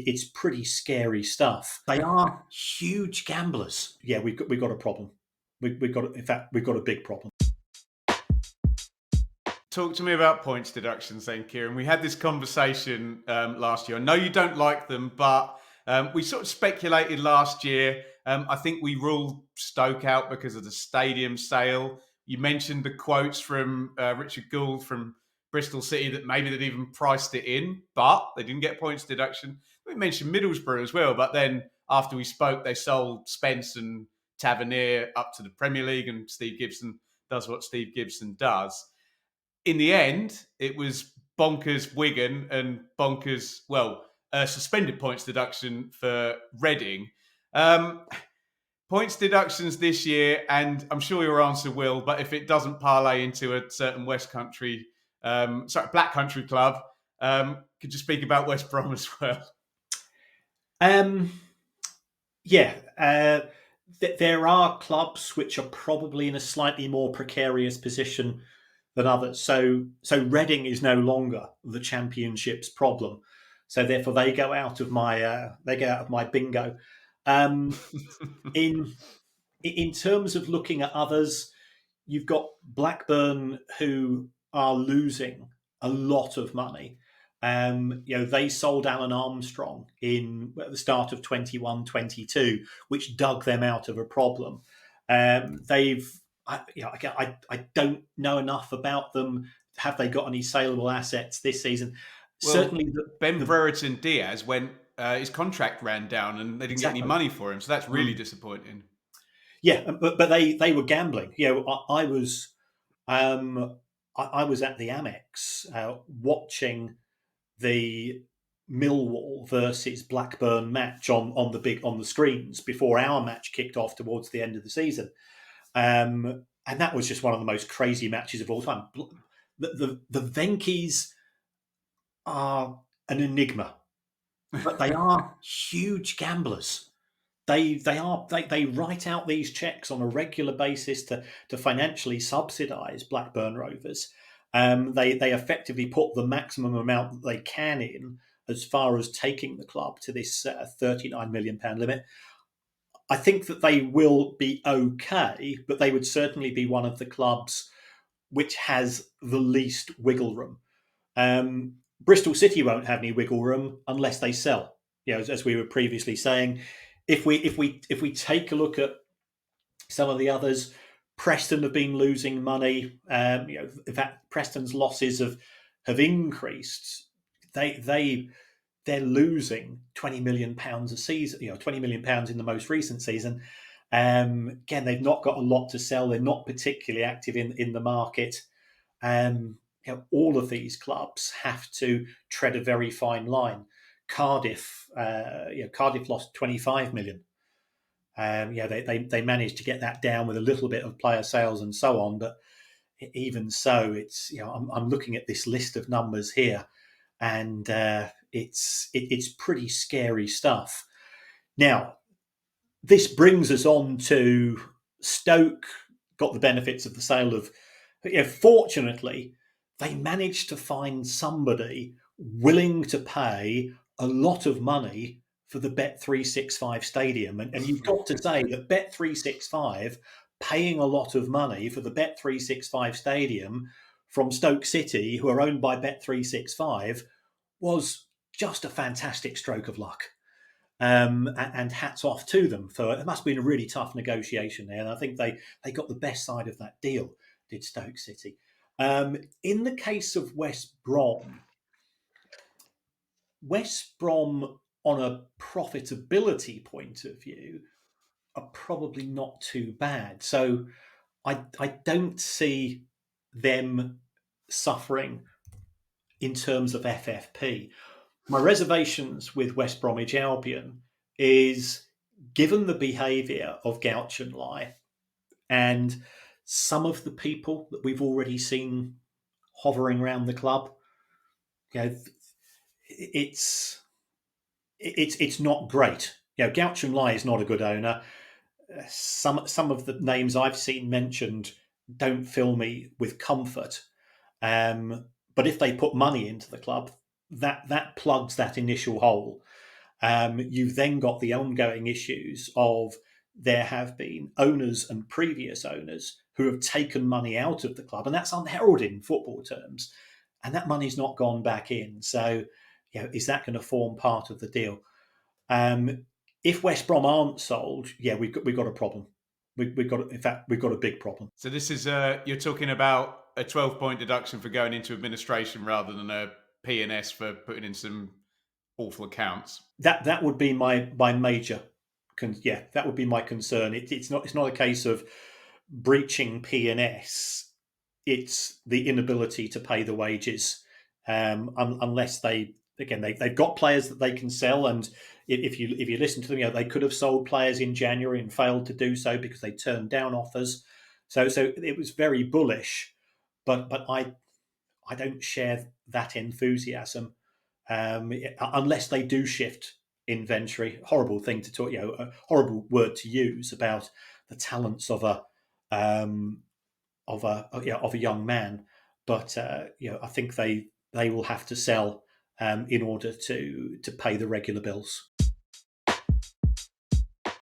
It's pretty scary stuff. They are huge gamblers. Yeah, we've got a problem. We've got, in fact, we've got a big problem. Talk to me about points deductions then, Kieran. We had this conversation last year. I know you don't like them, but we sort of speculated last year. I think we ruled Stoke out because of the stadium sale. You mentioned the quotes from Richard Gould from Bristol City that maybe they'd even priced it in, but they didn't get points deduction. We mentioned Middlesbrough as well, but then after we spoke, they sold Spence and Tavernier up to the Premier League, and Steve Gibson does what Steve Gibson does. In the end, it was bonkers Wigan and bonkers, suspended points deduction for Reading. Points deductions this year, and I'm sure your answer will, but if it doesn't parlay into a certain Black Country club, could you speak about West Brom as well? There are clubs which are probably in a slightly more precarious position than others. So Reading is no longer the Championship's problem. So therefore, they go out of my bingo. In terms of looking at others, you've got Blackburn, who are losing a lot of money. They sold Alan Armstrong at the start of 21-22, which dug them out of a problem. I don't know enough about them. Have they got any saleable assets this season? Well, certainly, Ben Brereton Diaz went. His contract ran down, and they didn't get any money for him. So that's really disappointing. Yeah, but they were gambling. I was at the Amex watching the Millwall versus Blackburn match on the screens before our match kicked off towards the end of the season, and that was just one of the most crazy matches of all time. The Venkies are an enigma, but they are huge gamblers. They write out these checks on a regular basis to financially subsidise Blackburn Rovers. They effectively put the maximum amount that they can in as far as taking the club to this £39 million limit. I think that they will be okay, but they would certainly be one of the clubs which has the least wiggle room. Bristol City won't have any wiggle room unless they sell. As we were previously saying, if we take a look at some of the others, Preston have been losing money. In fact, Preston's losses have increased. They're losing £20 million a season. £20 million in the most recent season. Again, they've not got a lot to sell. They're not particularly active in the market. All of these clubs have to tread a very fine line. Cardiff lost 25 million. They managed to get that down with a little bit of player sales and so on, but even so, it's I'm looking at this list of numbers here, and it's pretty scary stuff. Now, this brings us on to Stoke. Got the benefits of the sale of. Fortunately, they managed to find somebody willing to pay a lot of money for the Bet365 stadium. And you've got to say that Bet365 paying a lot of money for the Bet365 stadium from Stoke City, who are owned by Bet365, was just a fantastic stroke of luck. And hats off to them for it. Must have been a really tough negotiation there. And I think they got the best side of that deal, did Stoke City. In the case of West Brom on a profitability point of view are probably not too bad. So I don't see them suffering in terms of FFP. My reservations with West Bromwich Albion is, given the behaviour of Gouch and Lai and some of the people that we've already seen hovering around the club, it's not great. Gouch and Lai is not a good owner. Some of the names I've seen mentioned don't fill me with comfort. But if they put money into the club, that plugs that initial hole. You've then got the ongoing issues of there have been owners and previous owners who have taken money out of the club, and that's unheralded in football terms, and that money's not gone back in. So, is that going to form part of the deal? If West Brom aren't sold, we've got a problem. We've got, in fact, we've got a big problem. So this is you're talking about a 12-point deduction for going into administration rather than a P&S for putting in some awful accounts. That would be my major, that would be my concern. It's not a case of breaching P&S. It's the inability to pay the wages, unless they've got players that they can sell, and if you listen to them, they could have sold players in January and failed to do so because they turned down offers. So it was very bullish, but I don't share that enthusiasm, unless they do shift inventory. Horrible thing to talk, a horrible word to use about the talents of a young man, but I think they will have to sell in order to pay the regular bills.